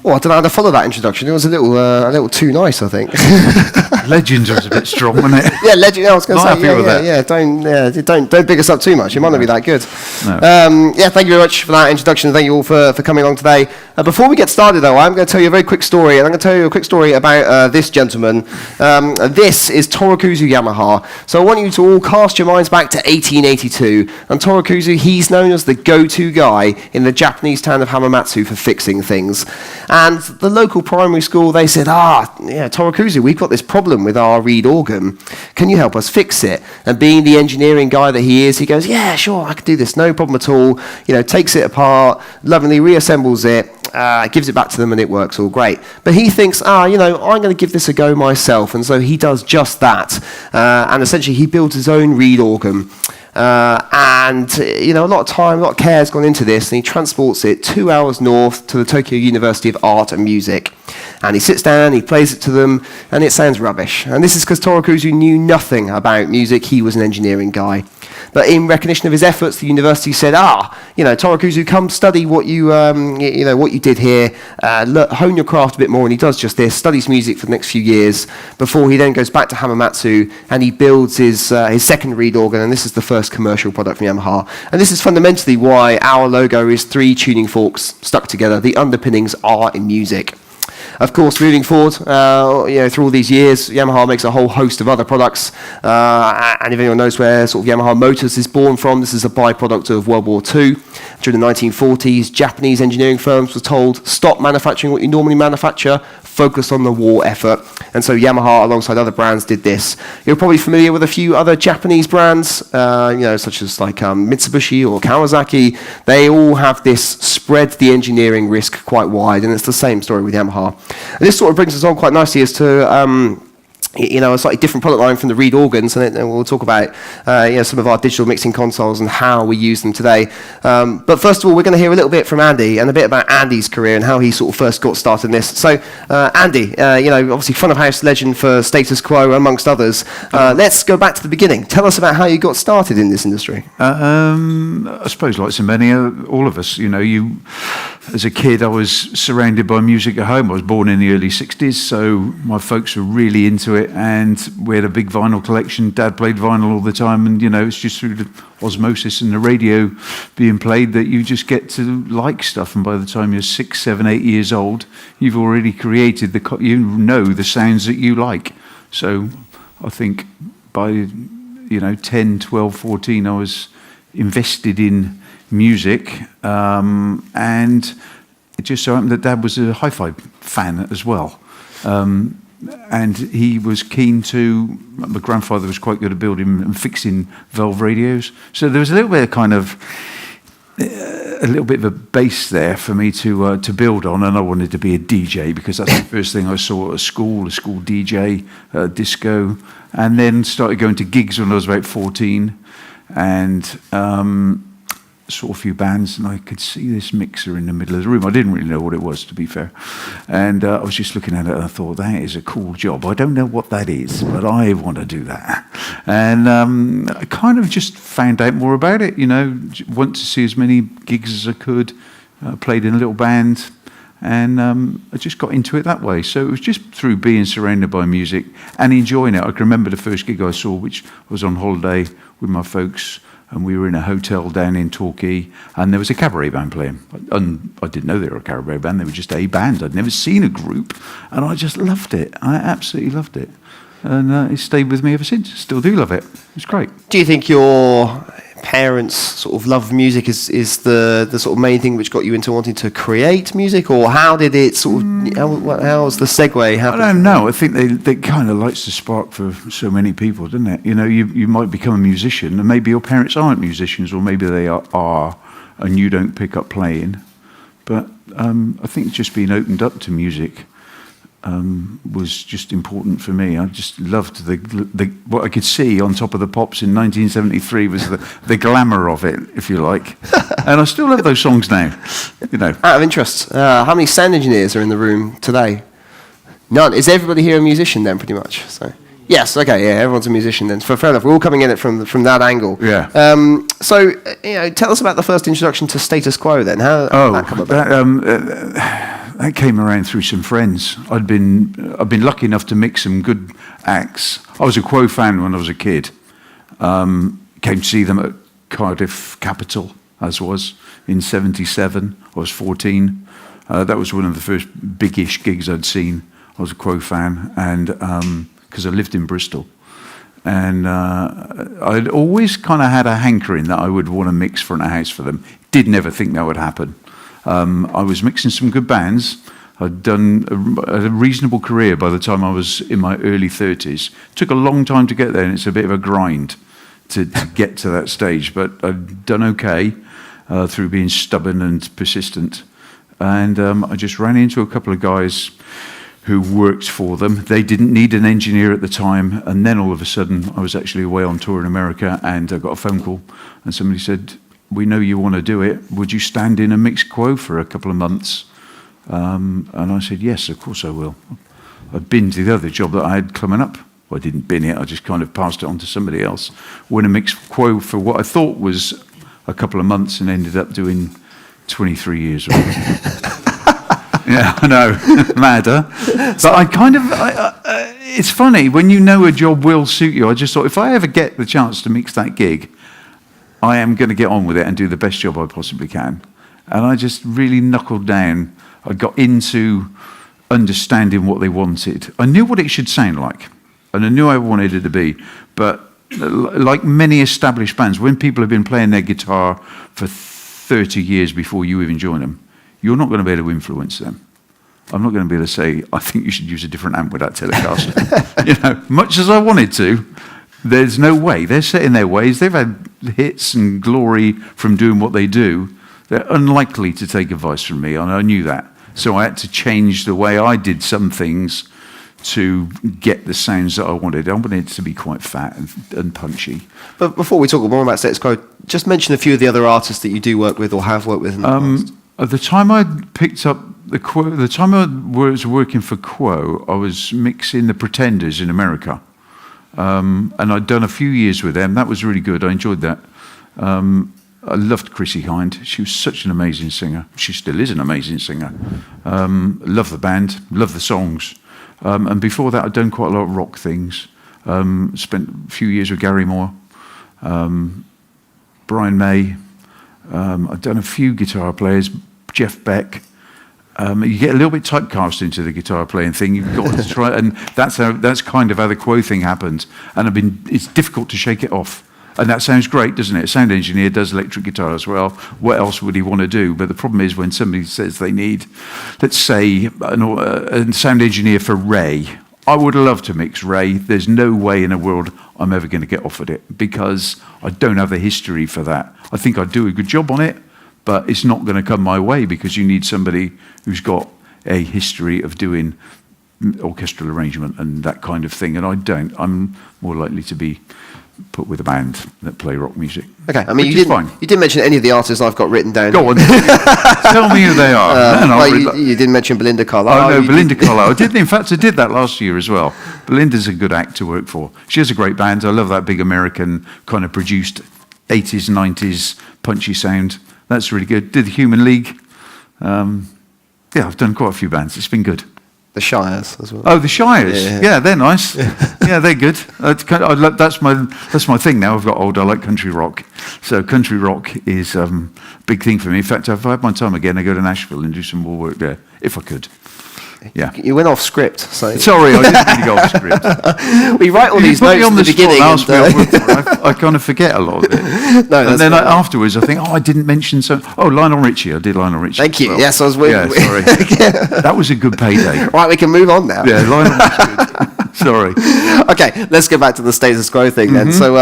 Oh, I don't know how to follow that introduction. It was a little too nice, I think. Legends was a bit strong, wasn't it? Yeah, Legend. I was going to say, don't big us up too much. It might not be that good. No. Thank you very much for that introduction. Thank you all for coming along today. Before we get started, though, I'm going to tell you a very quick story, and I'm going to tell you a quick story about this gentleman. This is Torakuzu Yamaha. So I want you to all cast your minds back to 1882, and Torakuzu, he's known as the go-to guy in the Japanese town of Hamamatsu for fixing things. And the local primary school, they said, Torakuzu, we've got this problem with our reed organ. Can you help us fix it? And being the engineering guy that he is, he goes, yeah, sure, I can do this, no problem at all. Takes it apart, lovingly reassembles it, gives it back to them, and it works all great. But he thinks, I'm going to give this a go myself. And so he does just that. And essentially, he builds his own reed organ. A lot of time, a lot of care has gone into this, and he transports it 2 hours north to the Tokyo University of Art and Music. And he sits down, he plays it to them, and it sounds rubbish. And this is because Torakuzu knew nothing about music. He was an engineering guy. But in recognition of his efforts, the university said, Torakuzu, come study what you did here, hone your craft a bit more. And he does just this, studies music for the next few years before he then goes back to Hamamatsu and he builds his second reed organ. And this is the first commercial product from Yamaha. And this is fundamentally why our logo is 3 tuning forks stuck together. The underpinnings are in music. Of course, moving forward, through all these years, Yamaha makes a whole host of other products. And if anyone knows where sort of Yamaha Motors is born from, this is a byproduct of World War II. During the 1940s, Japanese engineering firms were told, stop manufacturing what you normally manufacture, focus on the war effort. And so Yamaha, alongside other brands, did this. You're probably familiar with a few other Japanese brands, such as like Mitsubishi or Kawasaki. They all have this spread the engineering risk quite wide, and it's the same story with Yamaha. And this sort of brings us on quite nicely as to a slightly different product line from the reed organs, and we'll talk about some of our digital mixing consoles and how we use them today. But first of all, we're going to hear a little bit from Andy and a bit about Andy's career and how he sort of first got started in this. So, Andy, obviously front of house legend for Status Quo, amongst others. Let's go back to the beginning. Tell us about how you got started in this industry. I suppose, like so many, all of us, as a kid, I was surrounded by music at home. I was born in the early 60s, so my folks were really into it, and we had a big vinyl collection. Dad played vinyl all the time, and it's just through the osmosis and the radio being played that you just get to like stuff. And by the time you're 6, 7, 8 years old, you've already created the sounds that you like. So I think by 10, 12, 14, I was invested in music, and it just so happened that Dad was a hi-fi fan as well. And he was keen to, my grandfather was quite good at building and fixing valve radios. So there was a little bit of a base there for me to build on, and I wanted to be a DJ because that's the first thing I saw at a school DJ, disco, and then started going to gigs when I was about 14, and saw a few bands, and I could see this mixer in the middle of the room. I didn't really know what it was, to be fair. And I was just looking at it, and I thought, that is a cool job. I don't know what that is, but I want to do that. And I kind of just found out more about it, went to see as many gigs as I could, played in a little band, and I just got into it that way. So it was just through being surrounded by music and enjoying it. I can remember the first gig I saw, which was on holiday with my folks, and we were in a hotel down in Torquay, and there was a cabaret band playing. And I didn't know they were a cabaret band, they were just a band. I'd never seen a group, and I just loved it. I absolutely loved it. And it's stayed with me ever since. Still do love it. It's great. Do you think your parents' sort of love of music is the sort of main thing which got you into wanting to create music, or how did it sort of, how was the segue happen? I don't know. I think they kind of lights the spark for so many people, doesn't it? You might become a musician, and maybe your parents aren't musicians, or maybe they are, and you don't pick up playing. But I think just being opened up to music was just important for me. I just loved the what I could see on Top of the Pops in 1973 was the glamour of it, if you like. And I still love those songs now. Out of interest, how many sound engineers are in the room today? None. Is everybody here a musician then, pretty much? So yes, okay, yeah, everyone's a musician then. Fair enough. We're all coming in it from that angle. Yeah. So tell us about the first introduction to Status Quo then. How did that come about? that came around through some friends. I've been lucky enough to mix some good acts. I was a Quo fan when I was a kid. Came to see them at Cardiff Capital, as was in '77. I was 14. That was one of the first big-ish gigs I'd seen. I was a Quo fan, and because I lived in Bristol. And I'd always kind of had a hankering that I would want to mix front of house for them. Did never think that would happen. I was mixing some good bands. I'd done a reasonable career by the time I was in my early 30s. Took a long time to get there, and it's a bit of a grind to get to that stage. But I'd done okay through being stubborn and persistent. And I just ran into a couple of guys who worked for them. They didn't need an engineer at the time, and then all of a sudden I was actually away on tour in America, and I got a phone call, and somebody said, "We know you want to do it. Would you stand in and mix Quo for a couple of months?" And I said, "Yes, of course I will." I'd binned the other job that I had coming up. Well, I didn't bin it, I just kind of passed it on to somebody else. Went and mixed Quo for what I thought was a couple of months, and ended up doing 23 years of it. Yeah, I know, mad, huh? But I kind of, it's funny, when you know a job will suit you, I just thought, if I ever get the chance to mix that gig, I am going to get on with it and do the best job I possibly can. And I just really knuckled down. I got into understanding what they wanted. I knew what it should sound like, and I knew I wanted it to be, but like many established bands, when people have been playing their guitar for 30 years before you even join them, you're not going to be able to influence them. I'm not going to be able to say, I think you should use a different amp with that Telecaster. Much as I wanted to, there's no way. They're set in their ways. They've had hits and glory from doing what they do. They're unlikely to take advice from me, and I knew that. So I had to change the way I did some things to get the sounds that I wanted. I wanted it to be quite fat and punchy. But before we talk more about Status Quo, just mention a few of the other artists that you do work with or have worked with in the past. At the time I picked up the time I was working for Quo, I was mixing the Pretenders in America. And I'd done a few years with them. That was really good. I enjoyed that. I loved Chrissie Hynde. She was such an amazing singer. She still is an amazing singer. Love the band, love the songs. And before that, I'd done quite a lot of rock things. Spent a few years with Gary Moore, Brian May. I'd done a few guitar players, Jeff Beck. You get a little bit typecast into the guitar playing thing. You've got to try, and that's kind of how the Quo thing happened. And it's difficult to shake it off. And that sounds great, doesn't it? A sound engineer does electric guitar as well. What else would he want to do? But the problem is when somebody says they need, let's say, a sound engineer for Ray. I would love to mix Ray. There's no way in the world I'm ever going to get offered it because I don't have the history for that. I think I'd do a good job on it, but it's not going to come my way because you need somebody who's got a history of doing orchestral arrangement and that kind of thing, and I don't. I'm more likely to be put with a band that play rock music. Okay, I mean, you didn't mention any of the artists I've got written down. Go on, tell me who they are. You didn't mention Belinda Carlisle. Oh no, Belinda Carlisle. I did that last year as well. Belinda's a good act to work for. She has a great band. I love that big American kind of produced 80s, 90s punchy sound. That's really good. Did the Human League. Yeah, I've done quite a few bands. It's been good. The Shires as well. Oh, the Shires. Yeah, they're nice. Yeah, they're good. That's my thing now. I've got old. I like country rock. So country rock is a big thing for me. In fact, if I have my time again, I go to Nashville and do some more work there, if I could. Yeah. You went off script. So. Sorry, I didn't really go off script. We write all these notes at the beginning. I kind of forget a lot of it. No, and then afterwards, I think, I didn't mention Lionel Richie. I did Lionel Richie. Thank you. Well. Yes, I was waiting. Yeah, sorry. That was a good payday. Right, we can move on now. Yeah, Lionel was good. Sorry. Okay, let's get back to the Status Quo thing then. So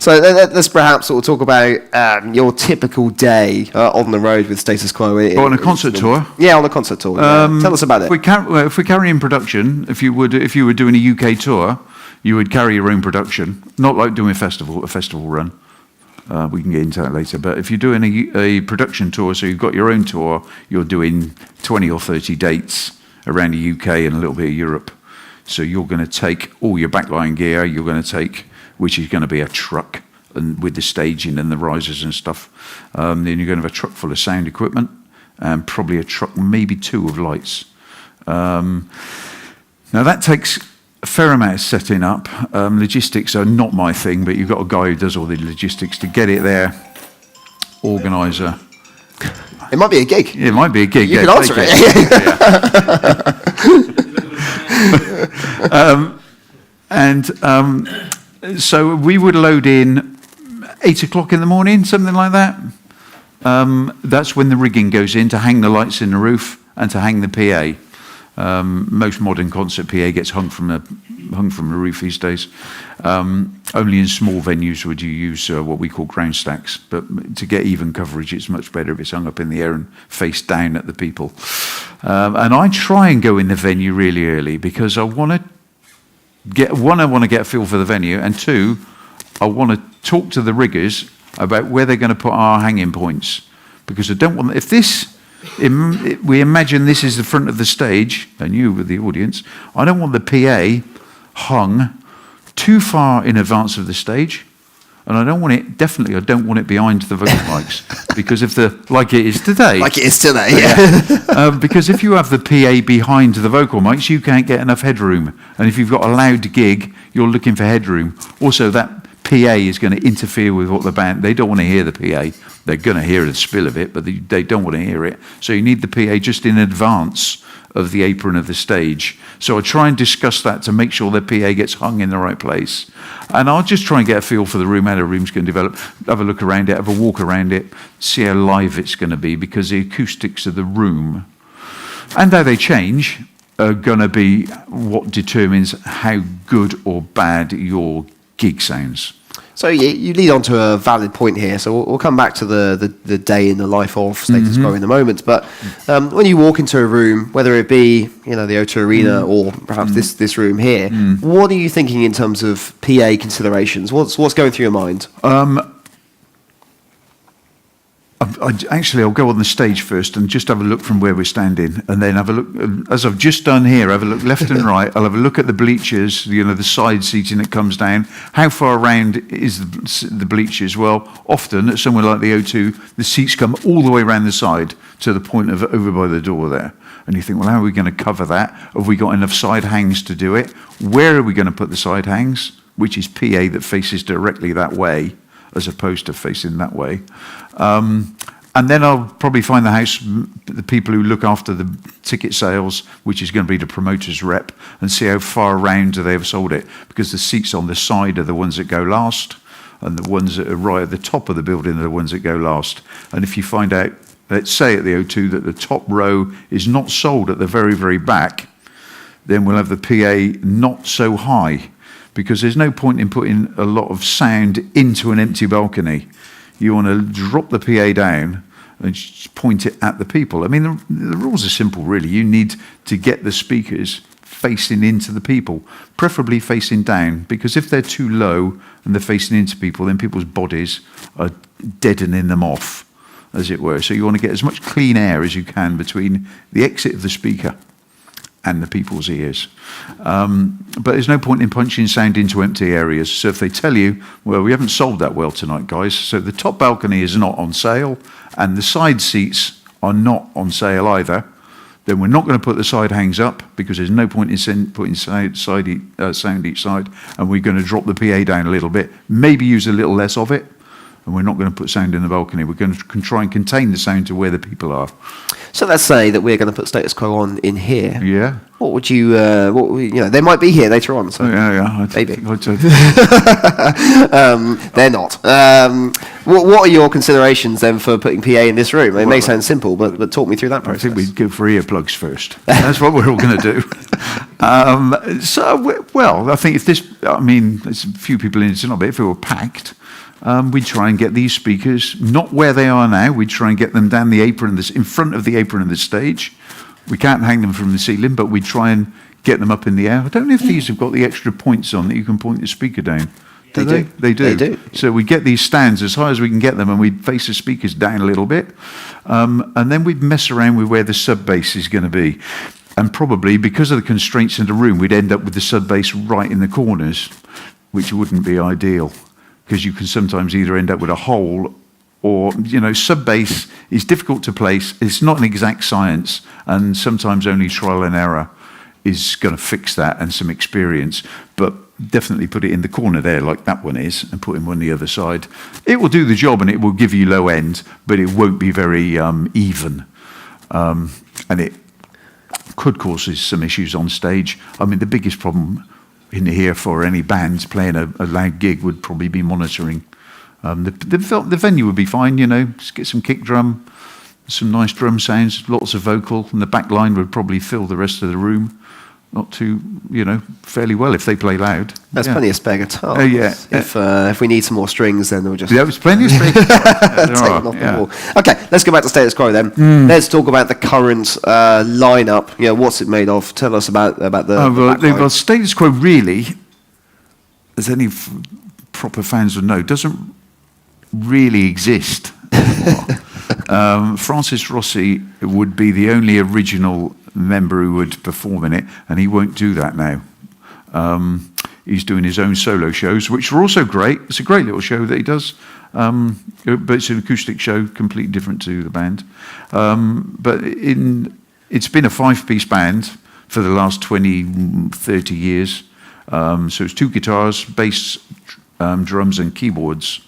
let's perhaps sort of talk about your typical day on the road with Status Quo. On a concert tour? Yeah, on a concert tour. Tell us about it. If we carry in production, if you were doing a UK tour, you would carry your own production. Not like doing a festival run. We can get into that later. But if you're doing a production tour, so you've got your own tour, you're doing 20 or 30 dates around the UK and a little bit of Europe. So you're going to take all your backline gear, you're going to take, which is going to be a truck and with the staging and the risers and stuff. Then you're going to have a truck full of sound equipment, and probably a truck, maybe 2 of lights. Now that takes a fair amount of setting up. Logistics are not my thing, but you've got a guy who does all the logistics to get it there, organiser. It might be a gig. Yeah, it might be a gig. You can answer it. So we would load in 8 o'clock in the morning, something like that. That's when the rigging goes in to hang the lights in the roof and to hang the PA. Most modern concert PA gets hung from the roof these days. Only in small venues would you use what we call ground stacks, but to get even coverage, it's much better if it's hung up in the air and face down at the people. And I try and go in the venue really early because I want to get a feel for the venue, and 2, I want to talk to the riggers about where they're going to put our hanging points, because I don't want, if we imagine this is the front of the stage, and you with the audience, I don't want the PA hung too far in advance of the stage, and I don't want it behind the vocal mics, because like it is today. Like it is today, yeah. Because if you have the PA behind the vocal mics, you can't get enough headroom, and if you've got a loud gig, you're looking for headroom. Also, that PA is going to interfere with what the band, they don't want to hear the PA. They're going to hear the spill of it, but they don't want to hear it. So you need the PA just in advance of the apron of the stage. So I try and discuss that to make sure the PA gets hung in the right place. And I'll just try and get a feel for the room, how the room's going to develop, have a look around it, have a walk around it, see how live it's going to be, because the acoustics of the room and how they change are going to be what determines how good or bad your gig sounds. So you lead on to a valid point here. So we'll come back to the day in the life of Status Quo in a moment. But when you walk into a room, whether it be the O2 Arena or perhaps this room here, what are you thinking in terms of PA considerations? What's going through your mind? I'll go on the stage first and just have a look from where we're standing, and then have a look, as I've just done here, have a look left and right. I'll have a look at the bleachers, the side seating that comes down. How far around is the bleachers? Well, often at somewhere like the O2, the seats come all the way around the side to the point of over by the door there. And you think, well, how are we going to cover that? Have we got enough side hangs to do it? Where are we going to put the side hangs? Which is PA that faces directly that way, as opposed to facing that way. And then I'll probably find the people who look after the ticket sales, which is going to be the promoter's rep, and see how far around they have sold it. Because the seats on the side are the ones that go last, and the ones that are right at the top of the building are the ones that go last. And if you find out, let's say at the O2, that the top row is not sold at the very, very back, then we'll have the PA not so high, because there's no point in putting a lot of sound into an empty balcony. You want to drop the PA down and just point it at the people. I mean, the rules are simple, really. You need to get the speakers facing into the people, preferably facing down, because if they're too low and they're facing into people, then people's bodies are deadening them off, as it were. So you want to get as much clean air as you can between the exit of the speaker and the people's ears. But there's no point in punching sound into empty areas. So if they tell you, well, we haven't sold that well tonight, guys, so the top balcony is not on sale and the side seats are not on sale either, then we're not going to put the side hangs up, because there's no point in putting sound each side, and we're going to drop the PA down a little bit, maybe use a little less of it, and we're not going to put sound in the balcony. We're going to try and contain the sound to where the people are. So let's say that we're going to put Status Quo on in here. Yeah. What would you? They might be here later on. So yeah. Maybe. They're not. What are your considerations then for putting PA in this room? It may sound simple, but talk me through that process. I think we'd go for earplugs first. That's what we're all going to do. I think if this, there's a few people in it tonight, but if it were packed, we'd try and get these speakers, not where they are now, we'd try and get them down the apron, in front of the apron of the stage. We can't hang them from the ceiling, but we'd try and get them up in the air. I don't know if these have got the extra points on that you can point the speaker down. They do. They do. They do. So we get these stands as high as we can get them, and we'd face the speakers down a little bit. And then we'd mess around with where the sub bass is going to be. And probably, because of the constraints in the room, we'd end up with the sub bass right in the corners, which wouldn't be ideal, because you can sometimes either end up with a hole or sub bass is difficult to place. It's not an exact science, and sometimes only trial and error is going to fix that, and some experience. But definitely put it in the corner there, like that one is, and put him on the other side. It will do the job, and it will give you low end, but it won't be very even, and it could cause some issues on stage. I mean, the biggest problem in here for any bands playing a loud gig would probably be monitoring. The venue would be fine, just get some kick drum, some nice drum sounds, lots of vocal, and the back line would probably fill the rest of the room. Not too, fairly well if they play loud. There's plenty of spare guitars. Oh, yeah. If we need some more strings, then we'll just... There's plenty of strings. Take them off the wall. Okay, let's go back to status quo then. Let's talk about the current lineup. What's it made of? Tell us about the well, status quo really, as any proper fans would know, doesn't really exist anymore. Francis Rossi would be the only original member who would perform in it, and he won't do that now. He's doing his own solo shows, which are also great. It's a great little show that he does, but it's an acoustic show, completely different to the band. But it's been a 5-piece band for the last 20, 30 years. So it's 2 guitars, bass, drums and keyboards.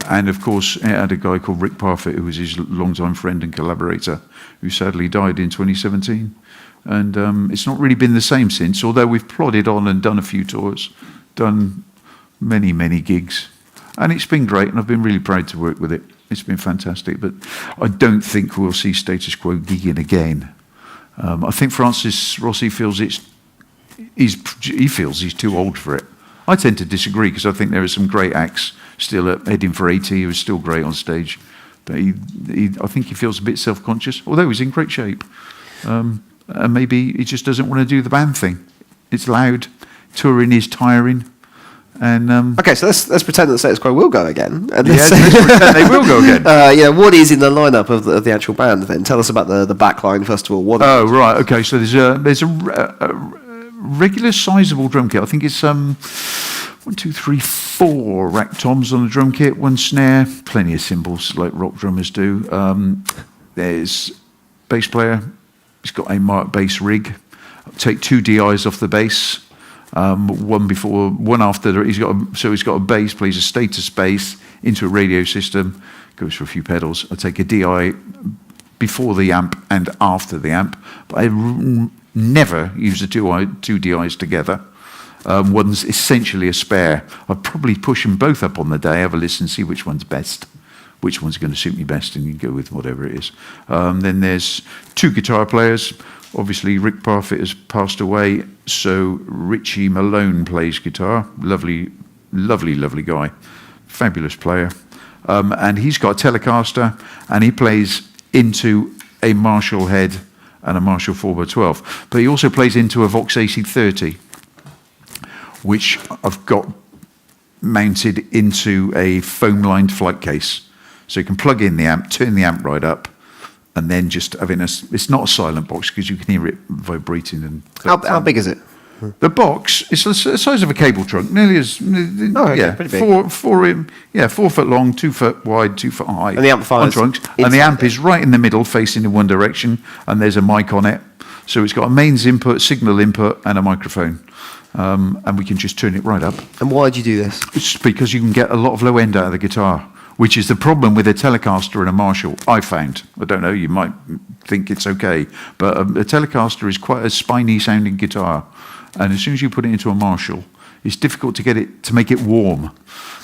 And of course, it had a guy called Rick Parfitt, who was his longtime friend and collaborator, who sadly died in 2017. And it's not really been the same since, although we've plodded on and done a few tours, done many, many gigs. And it's been great, and I've been really proud to work with it. It's been fantastic, but I don't think we'll see Status Quo gigging again. I think Francis Rossi feels he feels he's too old for it. I tend to disagree, because I think there are some great acts still heading for 80 who are still great on stage. But I think he feels a bit self-conscious, although he's in great shape. And maybe he just doesn't want to do the band thing. It's loud, touring is tiring. And okay, so let's pretend that Status Quo will go again. And let's pretend they will go again. What is in the lineup of the actual band then? Tell us about the back line first of all. Right, okay. So there's a regular sizable drum kit. I think it's 1, 2, 3, 4 rack toms on the drum kit, 1 snare, plenty of cymbals like rock drummers do. There's bass player. He's got a Mark bass rig. Take 2 DIs off the bass. One before, one after. He's got a bass, plays a status bass into a radio system, goes for a few pedals. I take a DI before the amp and after the amp, but I never use the 2 DIs together. One's essentially a spare. I'd probably push them both up on the day, have a listen, see which one's best, which one's going to suit me best, and you go with whatever it is. Then there's 2 guitar players. Obviously, Rick Parfitt has passed away, so Richie Malone plays guitar. Lovely, lovely, lovely guy. Fabulous player. And he's got a Telecaster, and he plays into a Marshall head and a Marshall 4x12. But he also plays into a Vox AC30, which I've got mounted into a foam-lined flight case. So you can plug in the amp, turn the amp right up, and then just having it's not a silent box because you can hear it vibrating. And how big is it? The box is the size of a cable trunk, nearly as pretty big. 4 foot long, 2 foot wide, 2 foot high. And the amplifier, and the amp is right in the middle, facing in one direction, and there's a mic on it. So it's got a mains input, signal input, and a microphone. And we can just turn it right up. And why do you do this? It's because you can get a lot of low end out of the guitar, which is the problem with a Telecaster and a Marshall, I found. I don't know, you might think it's okay, but a Telecaster is quite a spiny sounding guitar, and as soon as you put it into a Marshall, it's difficult to get it to make it warm,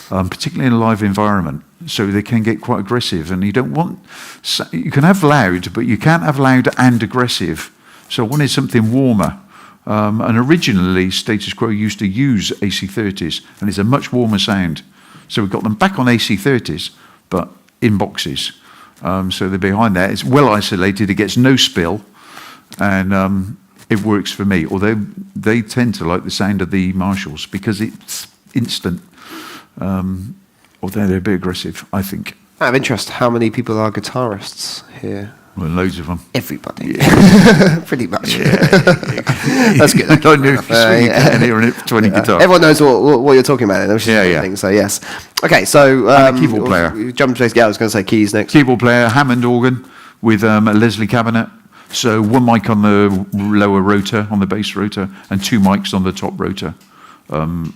particularly in a live environment, so they can get quite aggressive, and you can have loud, but you can't have loud and aggressive, so I wanted something warmer. And originally, Status Quo used to use AC30s, and it's a much warmer sound. So we've got them back on AC30s, but in boxes. So they're behind that. It's well isolated. It gets no spill, and it works for me. Although they tend to like the sound of the Marshalls because it's instant. Although they're a bit aggressive, I think. Out of interest, how many people are guitarists here? Well, loads of them. Everybody. Yeah. Pretty much. Yeah. That's good. I knew if you swing your hand here and 20 guitars. Everyone knows what you're talking about. Which is Yeah, a good yeah. thing, so yes. Okay, so And a keyboard player. Jump to, yeah, I was going to say keys next. Keyboard player, Hammond organ with a Leslie cabinet. So one mic on the lower rotor, on the bass rotor, and 2 mics on the top rotor,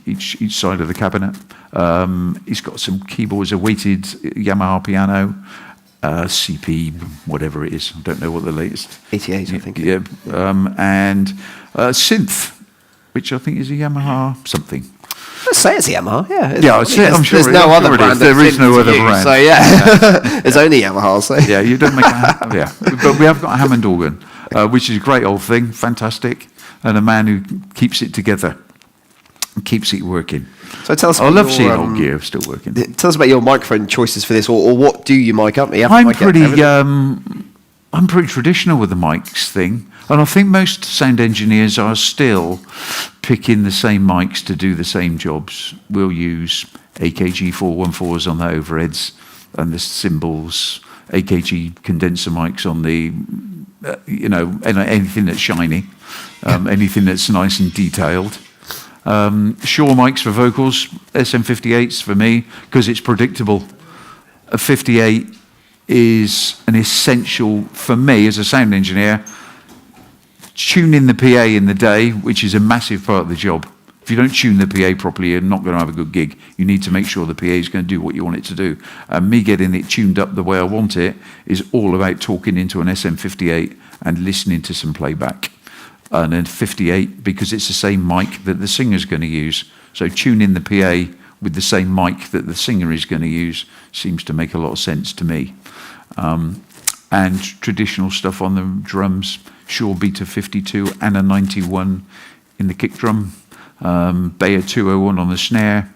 each side of the cabinet. He's got some keyboards, a weighted Yamaha piano, CP, whatever it is. I don't know what the latest. 88, I think. Yeah, and synth, which I think is a Yamaha something. Let's say it's Yamaha, yeah. Yeah, I'm sure there's no other brand. There is no other brand. So yeah, it's only Yamaha. So Yeah, you don't make yeah. But we have got a Hammond organ, which is a great old thing, fantastic, and a man who keeps it together, and keeps it working. So tell us. I about love your, seeing old gear still working. Tell us about your microphone choices for this, or what do you mic up? I'm pretty traditional with the mics thing, and I think most sound engineers are still picking the same mics to do the same jobs. We'll use AKG 414s on the overheads and the cymbals, AKG condenser mics on the, anything that's shiny, anything that's nice and detailed. Shure mics for vocals, SM58s for me, because it's predictable. A 58 is an essential, for me as a sound engineer, tune in the PA in the day, which is a massive part of the job. If you don't tune the PA properly, you're not going to have a good gig. You need to make sure the PA is going to do what you want it to do. And me getting it tuned up the way I want it is all about talking into an SM58 and listening to some playback. And then 58, because it's the same mic that the singer's going to use. So tune in the PA with the same mic that the singer is going to use seems to make a lot of sense to me. And traditional stuff on the drums, Shure Beta 52 and a 91 in the kick drum, Bayer 201 on the snare,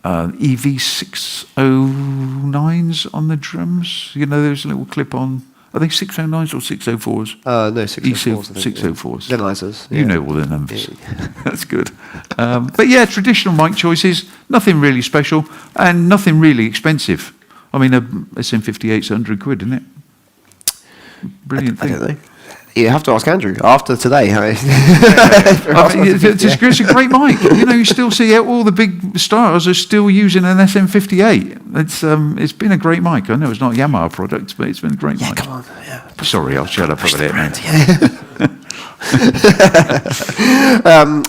EV 609s on the drums. You know, those little clip-on. Are they 609s or 604s? No, 604s. 604s. They're nicers. You know all the numbers. Yeah. That's good. But yeah, traditional mic choices, nothing really special and nothing really expensive. I mean, a SM58's 100 quid, isn't it? Brilliant thing. I don't know. You have to ask Andrew after today. It's a great mic. You know, you still see all the big stars are still using an SM58. It's been a great mic. I know it's not a Yamaha product, but it's been a great mic. Come on. Yeah. Sorry, I'll shut up over there, man.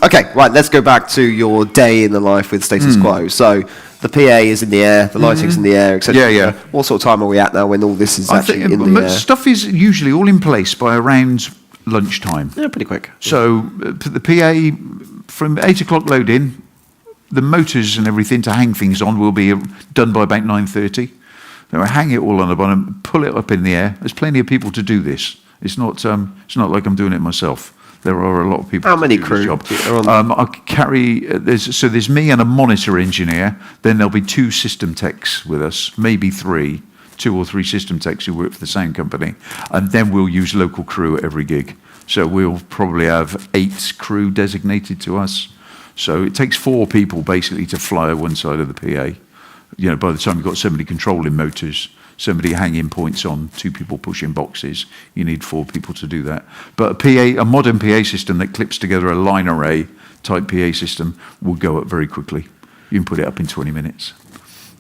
Okay, right. Let's go back to your day in the life with Status Quo. So the PA is in the air, the lighting's in the air, etc. Yeah. What sort of time are we at now when all this is actually in the air? Stuff is usually all in place by around lunchtime. Yeah, pretty quick. So the PA, from 8 o'clock load in, the motors and everything to hang things on will be done by about 9:30. Then I hang it all on the bottom, pull it up in the air. There's plenty of people to do this. It's not like I'm doing it myself. There are a lot of people. How many do crew? this job. I carry. There's me and a monitor engineer. Then there'll be 2 system techs with us, maybe 3, 2 or 3 system techs who work for the sound company, and then we'll use local crew at every gig. So we'll probably have 8 crew designated to us. So it takes 4 people basically to fly one side of the PA. You know, by the time you've got somebody controlling motors, somebody hanging points on, 2 people pushing boxes, you need 4 people to do that. But a modern PA system that clips together a line array type PA system will go up very quickly. You can put it up in 20 minutes.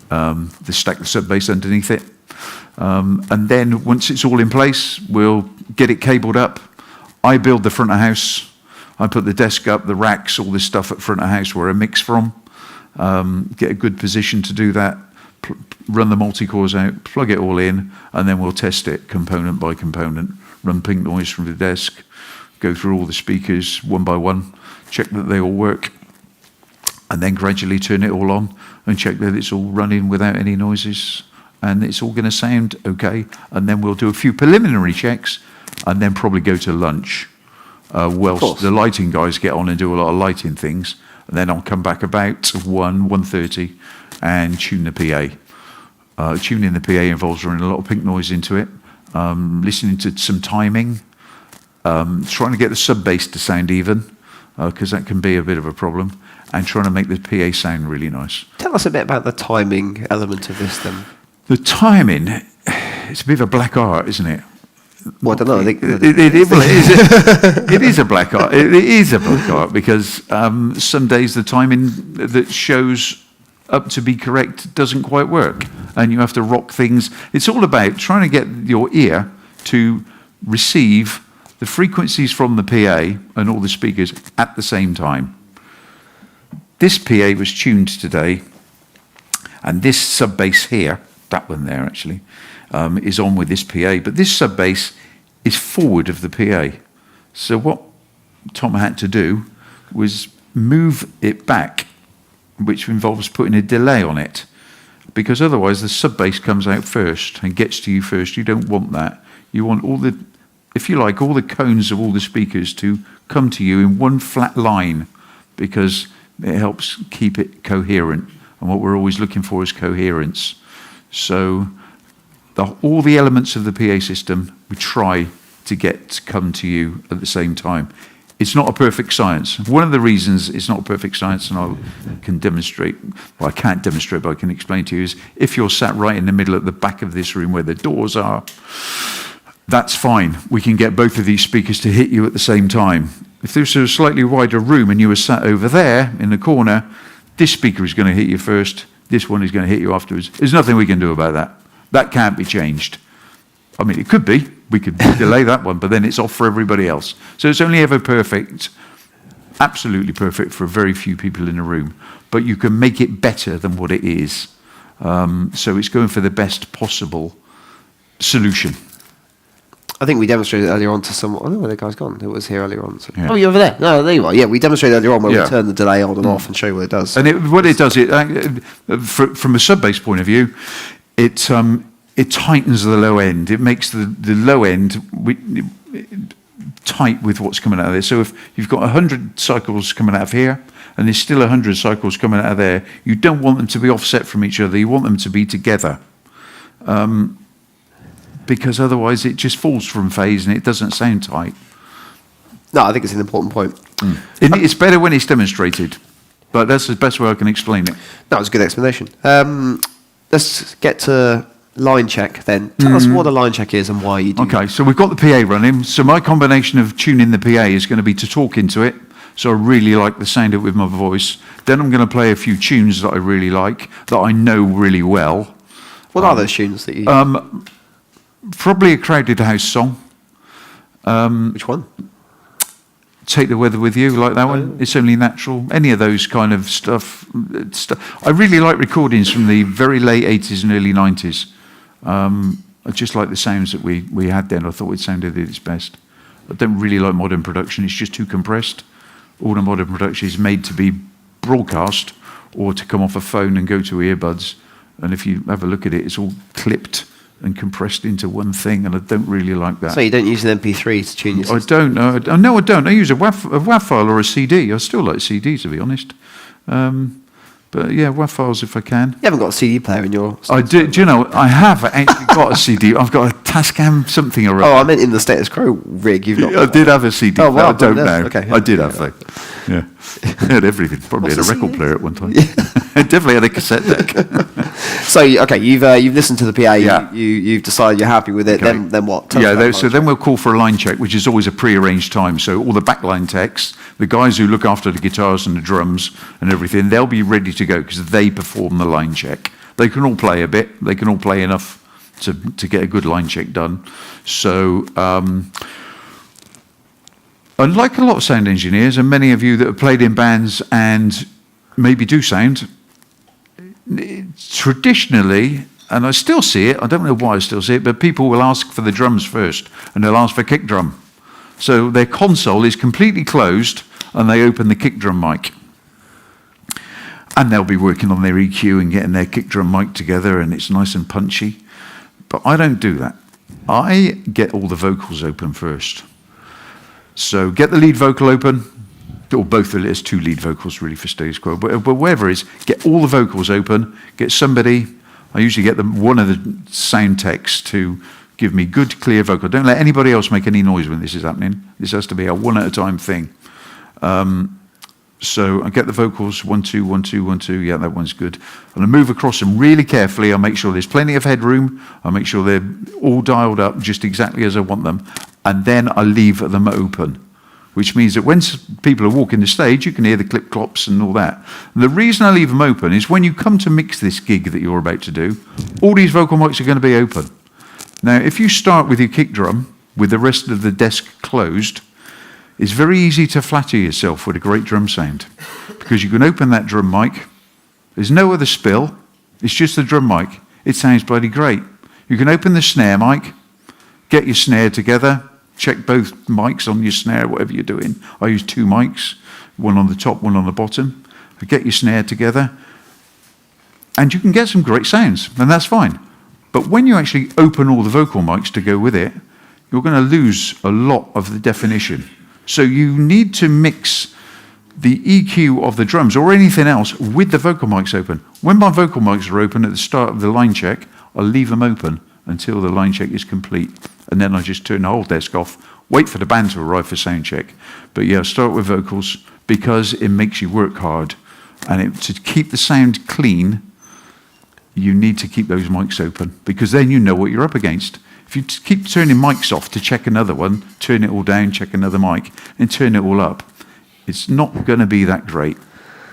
They stack the sub bass underneath it. And then once it's all in place, we'll get it cabled up. I build the front of house. I put the desk up, the racks, all this stuff at front of house where I mix from. Get a good position to do that. Run the multi-cores out, plug it all in, and then we'll test it component by component. Run pink noise from the desk, go through all the speakers one by one, check that they all work, and then gradually turn it all on and check that it's all running without any noises, and it's all going to sound okay. And then we'll do a few preliminary checks, and then probably go to lunch, whilst the lighting guys get on and do a lot of lighting things. And then I'll come back about 1:30 and tune the PA. Tuning the PA involves running a lot of pink noise into it, listening to some timing, trying to get the sub bass to sound even, because that can be a bit of a problem, and trying to make the PA sound really nice. Tell us a bit about the timing element of this then. The timing, it's a bit of a black art, isn't it? Well, I don't know. I think it is a black art. It is a black art because some days the timing that shows up to be correct doesn't quite work, and you have to rock things. It's all about trying to get your ear to receive the frequencies from the PA and all the speakers at the same time. This PA was tuned today, and this sub bass here, that one there actually, is on with this PA, but this sub bass is forward of the PA. So what Tom had to do was move it back, which involves putting a delay on it, because otherwise the sub bass comes out first and gets to you first. You don't want that. You want all the, if you like, all the cones of all the speakers to come to you in one flat line, because it helps keep it coherent. And what we're always looking for is coherence. So all the elements of the PA system we try to get to come to you at the same time. It's not a perfect science. One of the reasons it's not a perfect science, and I can demonstrate, well, I can't demonstrate, but I can explain to you, is if you're sat right in the middle at the back of this room where the doors are, that's fine. We can get both of these speakers to hit you at the same time. If this was a slightly wider room and you were sat over there in the corner, this speaker is going to hit you first, this one is going to hit you afterwards. There's nothing we can do about that. That can't be changed. I mean, it could be. We could delay that one, but then it's off for everybody else. So it's only ever perfect, absolutely perfect for very few people in a room. But you can make it better than what it is. So it's going for the best possible solution. I think we demonstrated earlier on to someone. I don't know where the guy's gone. It was here earlier on. So. Yeah. Oh, you're over there. No, there you are. Yeah, we demonstrated earlier on where we turn the delay on and off and show you what it does. And what it does, from a sub bass point of view, it tightens the low end. It makes the low end tight with what's coming out of there. So if you've got 100 cycles coming out of here, and there's still 100 cycles coming out of there, you don't want them to be offset from each other. You want them to be together. Because otherwise it just falls from phase and it doesn't sound tight. No, I think it's an important point. It's better when it's demonstrated, but that's the best way I can explain it. That was a good explanation. Let's get to line check then. Tell us what a line check is and why you do Okay, so we've got the PA running. So my combination of tuning the PA is going to be to talk into it. So I really like the sound of it with my voice. Then I'm going to play a few tunes that I really like, that I know really well. What are those tunes that you... Probably a Crowded House song. Which one? Take the Weather With You, like that one. It's Only Natural. Any of those kind of stuff. I really like recordings from the very late 80s and early 90s. I just like the sounds that we had then. I thought it sounded at its best. I don't really like modern production. It's just too compressed. All the modern production is made to be broadcast or to come off a phone and go to earbuds. And if you have a look at it, it's all clipped and compressed into one thing, and I don't really like that. So you don't use an MP3 to tune your system? I don't. No, I don't. I use a WAV file or a CD. I still like CD, to be honest. But yeah, WAV files if I can. You haven't got a CD player in your... I do. Do you know, I have actually got a CD. I've got a Tascam something or other. Oh, I meant in the status quo rig. You've not... I did have a CD. Oh, wow, I don't know. Okay. I did have that. Yeah. I had everything. Probably had a record player at one time. I definitely had a cassette deck. So, okay, you've listened to the PA. Yeah. You've decided you're happy with it. Okay. Then what? So then we'll call for a line check, which is always a pre-arranged time. So all the backline techs, the guys who look after the guitars and the drums and everything, they'll be ready to go because they perform the line check. They can all play a bit. They can all play enough to get a good line check done. So unlike a lot of sound engineers and many of you that have played in bands and maybe do sound, traditionally, and I still see it, I don't know why I still see it, but people will ask for the drums first and they'll ask for kick drum. So their console is completely closed and they open the kick drum mic. And they'll be working on their EQ and getting their kick drum mic together and it's nice and punchy. But I don't do that. I get all the vocals open first. So get the lead vocal open, or both, there's two lead vocals really for status quo, but whatever it is, get all the vocals open, get somebody, I usually get one of the sound techs to give me good, clear vocal. Don't let anybody else make any noise when this is happening. This has to be a one at a time thing. So I get the vocals, 1, 2, 1, 2, 1, 2, yeah, that one's good. And I move across them really carefully. I make sure there's plenty of headroom. I make sure they're all dialed up just exactly as I want them. And then I leave them open, which means that when people are walking the stage, you can hear the clip-clops and all that. And the reason I leave them open is when you come to mix this gig that you're about to do, all these vocal mics are going to be open. Now, if you start with your kick drum, with the rest of the desk closed, it's very easy to flatter yourself with a great drum sound, because you can open that drum mic, there's no other spill, it's just the drum mic, it sounds bloody great. You can open the snare mic, get your snare together, check both mics on your snare, whatever you're doing. I use 2 mics, one on the top, one on the bottom. Get your snare together, and you can get some great sounds, and that's fine. But when you actually open all the vocal mics to go with it, you're going to lose a lot of the definition. So you need to mix the EQ of the drums or anything else with the vocal mics open. When my vocal mics are open at the start of the line check, I'll leave them open until the line check is complete. And then I just turn the whole desk off, wait for the band to arrive for sound check. But yeah, start with vocals because it makes you work hard. And to keep the sound clean, you need to keep those mics open because then you know what you're up against. If you keep turning mics off to check another one, turn it all down, check another mic, and turn it all up, it's not going to be that great.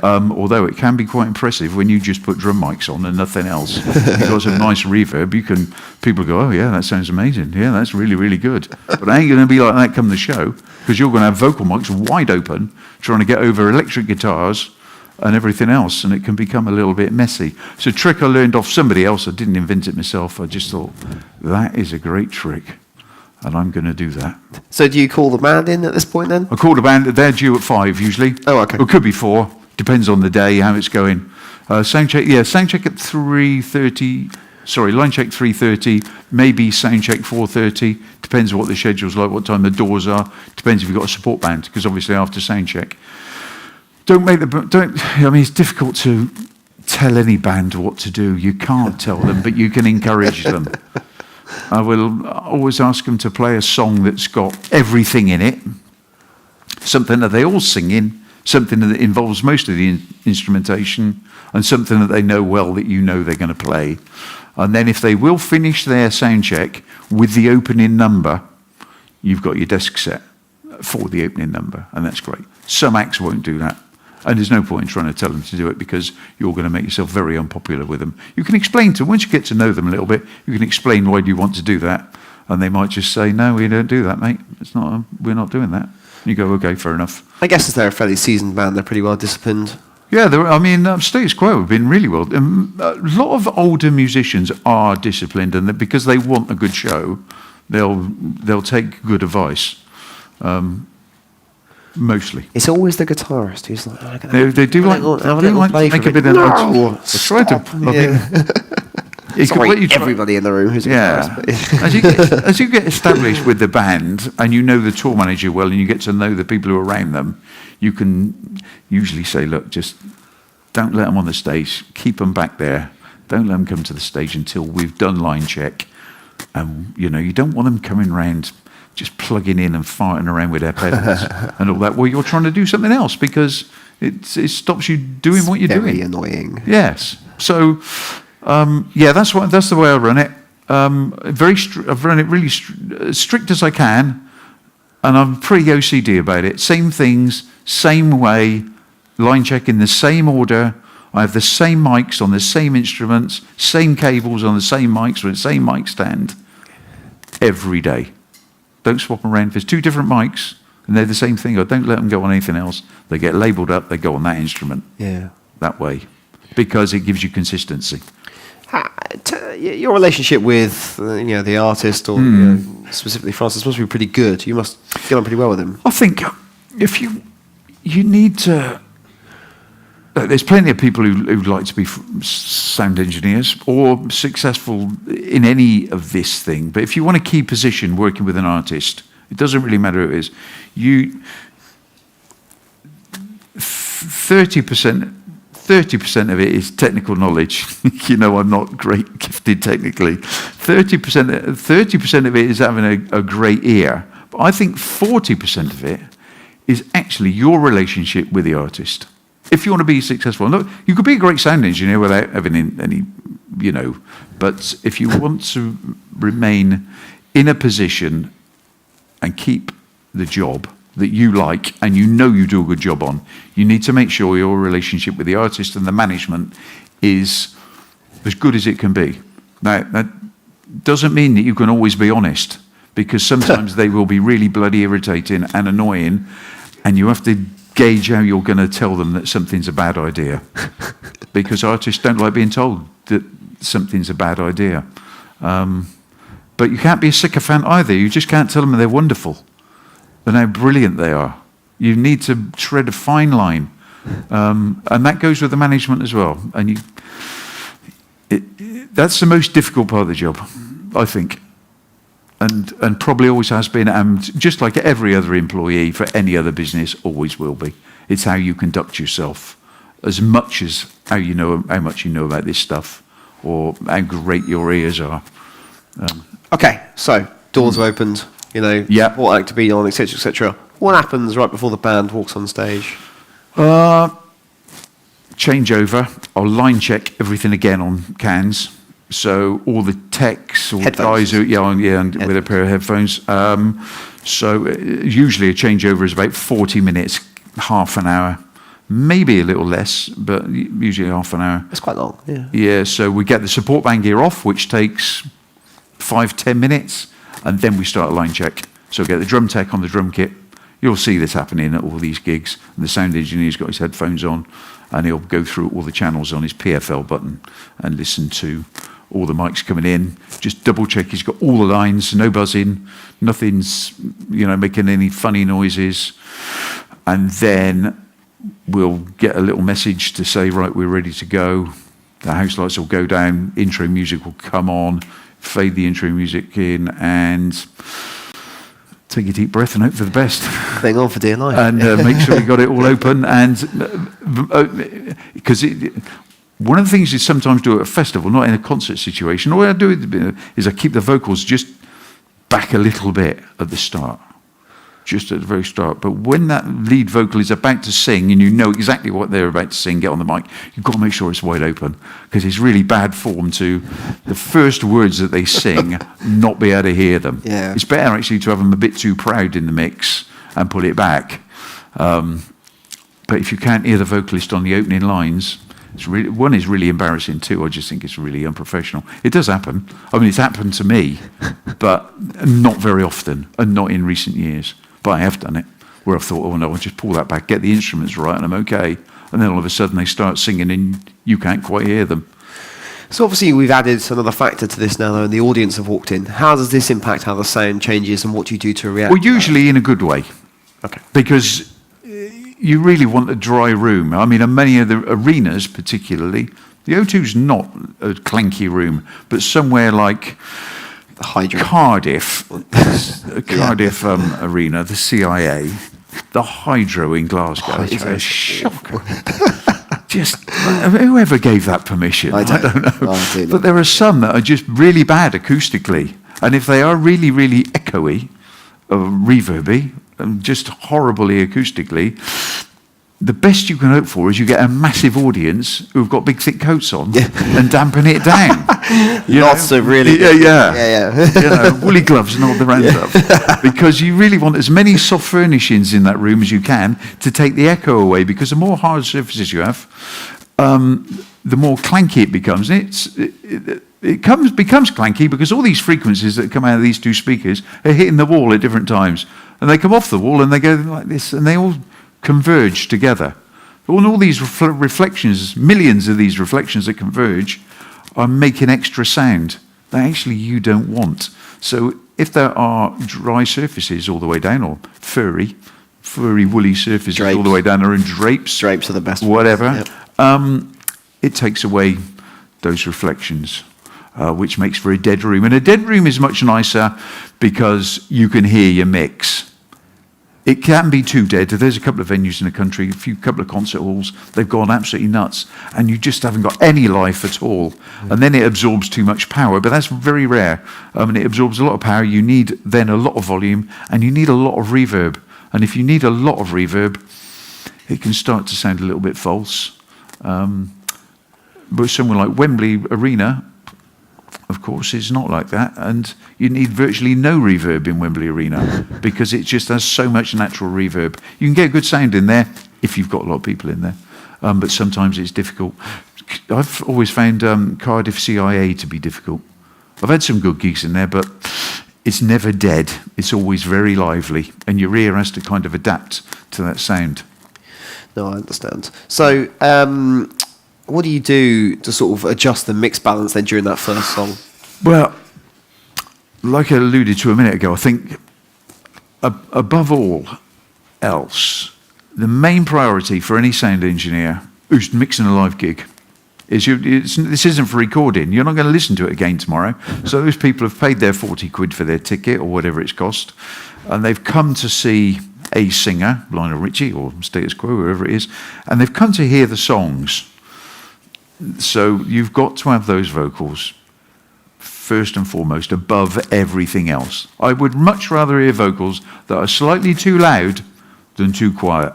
Although it can be quite impressive when you just put drum mics on and nothing else. You've got some nice reverb. People go, oh yeah, that sounds amazing. Yeah, that's really, really good. But it ain't going to be like that come the show because you're going to have vocal mics wide open trying to get over electric guitars and everything else, and it can become a little bit messy. It's a trick I learned off somebody else. I didn't invent it myself. I just thought, that is a great trick, and I'm going to do that. So do you call the band in at this point then? I call the band. They're due at 5 usually. Oh, okay. It could be 4. Depends on the day, how it's going. Sound check at 3:30. Sorry, line check 3:30. Maybe sound check 4:30. Depends what the schedule's like, what time the doors are. Depends if you've got a support band, because obviously after sound check. It's difficult to tell any band what to do. You can't tell them, but you can encourage them. I will always ask them to play a song that's got everything in it, something that they all sing in, something that involves most of the instrumentation, and something that they know well that you know they're going to play. And then if they will finish their sound check with the opening number, you've got your desk set for the opening number, and that's great. Some acts won't do that. And there's no point in trying to tell them to do it because you're going to make yourself very unpopular with them. You can explain to them, once you get to know them a little bit, you can explain why do you want to do that. And they might just say, no, we don't do that, mate. We're not doing that. And you go, okay, fair enough. I guess as they're a fairly seasoned band, they're pretty well disciplined. Yeah, Status Quo have been really well. A lot of older musicians are disciplined, and because they want a good show, they'll take good advice. Mostly. It's always the guitarist who's like, they do like to make a bit of noise. Try to. Sorry, everybody in the room who's a guitarist. As you get established with the band and you know the tour manager well and you get to know the people who are around them, you can usually say, look, just don't let them on the stage. Keep them back there. Don't let them come to the stage until we've done line check. And, you don't want them coming round just plugging in and farting around with their pedals and all that. Well, you're trying to do something else because it stops you doing what you're doing. Very annoying. Yes. So, that's the way I run it. I've run it really strict as I can, and I'm pretty OCD about it. Same things, same way, line check in the same order. I have the same mics on the same instruments, same cables on the same mics with the same mic stand every day. Don't swap them around. If there's 2 different mics and they're the same thing, I don't let them go on anything else. They get labelled up, they go on that instrument. Yeah. That way. Because it gives you consistency. Your relationship with the artist or specifically Francis must be pretty good. You must get on pretty well with him. I think if you need to... There's plenty of people who'd like to be sound engineers or successful in any of this thing. But if you want a key position working with an artist, it doesn't really matter who it is. 30% of it is technical knowledge. I'm not great gifted technically. 30% of it is having a great ear. But I think 40% of it is actually your relationship with the artist. If you want to be successful, look, you could be a great sound engineer without having any, but if you want to remain in a position and keep the job that you like and you know you do a good job on, you need to make sure your relationship with the artist and the management is as good as it can be. Now, that doesn't mean that you can always be honest, because sometimes they will be really bloody irritating and annoying, and you have to gauge how you're going to tell them that something's a bad idea. Because artists don't like being told that something's a bad idea. But you can't be a sycophant either. You just can't tell them they're wonderful and how brilliant they are. You need to tread a fine line. And that goes with the management as well. And that's the most difficult part of the job, I think. And probably always has been, and just like every other employee for any other business, always will be. It's how you conduct yourself, as much as how much you know about this stuff, or how great your ears are. Okay, so doors are opened, what act to be on, etc., etc. What happens right before the band walks on stage? Changeover. I'll line check everything again on cans. So all the techs, all the guys who, and with a pair of headphones. So usually a changeover is about 40 minutes, half an hour, maybe a little less, but usually half an hour. It's quite long, yeah. Yeah, so we get the support band gear off, which takes 5-10 minutes, and then we start a line check. So get the drum tech on the drum kit. You'll see this happening at all these gigs. And the sound engineer's got his headphones on, and he'll go through all the channels on his PFL button and listen to all the mics coming in. Just double check he's got all the lines, no buzzing, nothing's making any funny noises. And then we'll get a little message to say, right, we're ready to go. The house lights will go down, intro music will come on, fade the intro music in, and take a deep breath and hope for the best. Hang on for dear life. And make sure you got it all open. And because one of the things you sometimes do at a festival, not in a concert situation, all I do is I keep the vocals just back a little bit at the start, just at the very start. But when that lead vocal is about to sing and you know exactly what they're about to sing, get on the mic, you've got to make sure it's wide open, because it's really bad form to the first words that they sing not be able to hear them. Yeah. It's better actually to have them a bit too proud in the mix and put it back. But if you can't hear the vocalist on the opening lines, one is really embarrassing. Two, I just think it's really unprofessional. It does happen. I mean, it's happened to me, but not very often, and not in recent years. But I have done it, where I've thought, oh no, I'll just pull that back, get the instruments right, and I'm okay. And then all of a sudden they start singing and you can't quite hear them. So obviously we've added another factor to this now, though, and the audience have walked in. How does this impact how the sound changes, and what do you do to react? Well, usually in a good way. Okay. Because you really want a dry room. I mean, in many of the arenas particularly, the O2's not a clanky room, but somewhere like Cardiff arena, the CIA, the Hydro in Glasgow, is a shocker. Just whoever gave that permission, I don't know. But there are some that are just really bad acoustically, and if they are really, really echoey, or reverby, and just horribly acoustically, the best you can hope for is you get a massive audience who've got big thick coats on and dampen it down. Lots of really woolly gloves and all the round up. Because you really want as many soft furnishings in that room as you can to take the echo away, because the more hard surfaces you have, the more clanky it becomes. And it becomes clanky because all these frequencies that come out of these two speakers are hitting the wall at different times. And they come off the wall and they go like this, and they all converge together. All these reflections, millions of these reflections that converge, are making extra sound that actually you don't want. So if there are dry surfaces all the way down, or furry woolly surfaces drapes all the way down, or in drapes are the best whatever, it takes away those reflections, which makes for a dead room. And a dead room is much nicer because you can hear your mix. It can be too dead. There's a couple of venues in the country, couple of concert halls, they've gone absolutely nuts, and you just haven't got any life at all. And then it absorbs too much power, but that's very rare. It absorbs a lot of power. You need then a lot of volume, and you need a lot of reverb. And if you need a lot of reverb, it can start to sound a little bit false. But somewhere like Wembley Arena, of course, is not like that. And you need virtually no reverb in Wembley Arena because it just has so much natural reverb. You can get good sound in there if you've got a lot of people in there. But sometimes it's difficult. I've always found Cardiff CIA to be difficult. I've had some good gigs in there, but it's never dead. It's always very lively, and your ear has to kind of adapt to that sound. No, I understand. So, what do you do to sort of adjust the mix balance then during that first song? Well, like I alluded to a minute ago, I think above all else, the main priority for any sound engineer who's mixing a live gig is this isn't for recording. You're not going to listen to it again tomorrow. So those people have paid their 40 quid for their ticket or whatever it's cost, and they've come to see a singer, Lionel Richie or Status Quo, whoever it is, and they've come to hear the songs. So you've got to have those vocals first and foremost above everything else. I would much rather hear vocals that are slightly too loud than too quiet.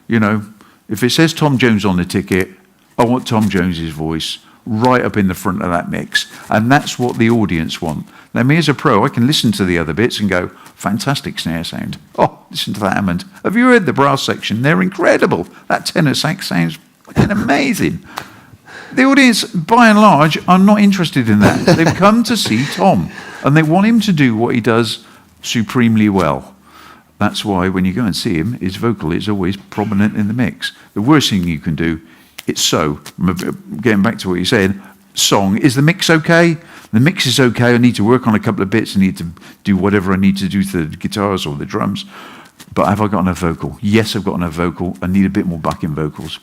You know, if it says Tom Jones on the ticket, I want Tom Jones's voice right up in the front of that mix. And that's what the audience want. Now, me as a pro, I can listen to the other bits and go, fantastic snare sound. Oh, listen to that Hammond. Have you heard the brass section? They're incredible. That tenor sax sounds fucking amazing. The audience, by and large, are not interested in that. They've come to see Tom, and they want him to do what he does supremely well. That's why when you go and see him, his vocal is always prominent in the mix. The worst thing you can do, getting back to what you said, song, is the mix okay? The mix is okay, I need to work on a couple of bits, I need to do whatever I need to do to the guitars or the drums. But have I got enough vocal? Yes, I've got enough vocal. I need a bit more backing vocals,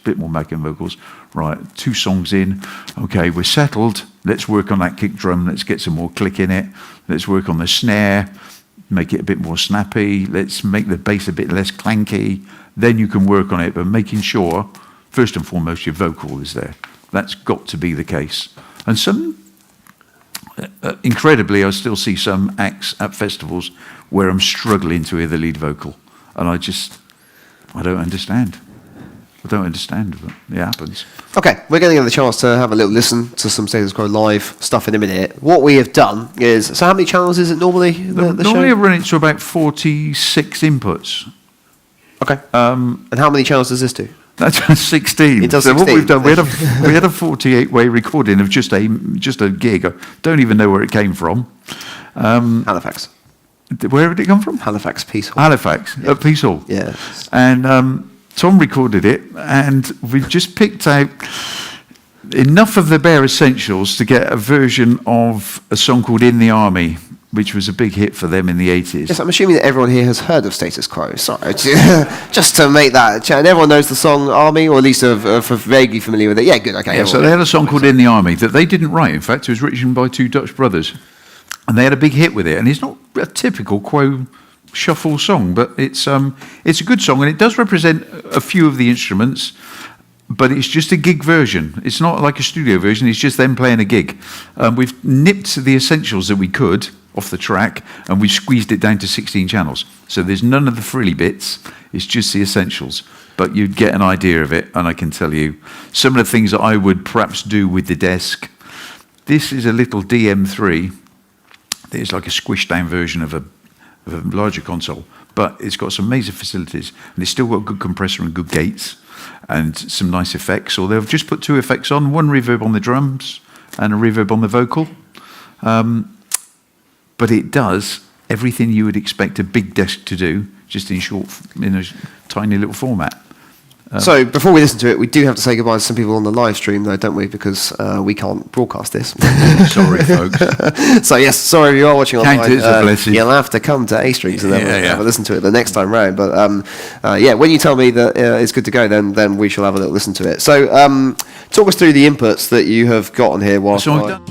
Right, 2 songs in. Okay, we're settled. Let's work on that kick drum. Let's get some more click in it. Let's work on the snare, make it a bit more snappy. Let's make the bass a bit less clanky. Then you can work on it, but making sure, first and foremost, your vocal is there. That's got to be the case. And incredibly, I still see some acts at festivals where I'm struggling to hear the lead vocal. And I don't understand. But it happens. Okay, we're going to get the chance to have a little listen to some Status Quo live stuff in a minute. What we have done is, so how many channels is it normally, the normally show? I run it to about 46 inputs. Okay, and how many channels does this do? That's 16. It does so 16. What we've done, we had a 48-way recording of just a gig. I don't even know where it came from. Halifax. Where did it come from? Halifax, Peace Hall. Halifax, Yeah. at Peace Hall. Yeah. And Tom recorded it, and we've just picked out enough of the bare essentials to get a version of a song called In the Army, which was a big hit for them in the 80s. Yes, I'm assuming that everyone here has heard of Status Quo. Sorry, just to make that. And everyone knows the song Army, or at least are vaguely familiar with it. Yeah, good, okay. Yeah, so they had a song called In the Army that they didn't write. In fact, it was written by 2 Dutch brothers. And they had a big hit with it. And it's not a typical Quo shuffle song, but it's a good song. And it does represent a few of the instruments, but it's just a gig version. It's not like a studio version. It's just them playing a gig. We've nipped the essentials that we could off the track, and we've squeezed it down to 16 channels. So there's none of the frilly bits. It's just the essentials. But you'd get an idea of it, and I can tell you some of the things that I would perhaps do with the desk. This is a little DM3. It's like a squished down version of a larger console, but it's got some amazing facilities, and it's still got a good compressor and good gates and some nice effects. Or they've just put 2 effects on, one reverb on the drums and a reverb on the vocal. But it does everything you would expect a big desk to do, just in a tiny little format. So before we listen to it, we do have to say goodbye to some people on the live stream, though, don't we? Because we can't broadcast this. Sorry, folks. So yes, sorry if you are watching online. Count it as a blessing. You'll have to come to A Strings and then we'll have a listen to it the next time round. But yeah, when you tell me that it's good to go, then we shall have a little listen to it. So talk us through the inputs that you have got on here whilst So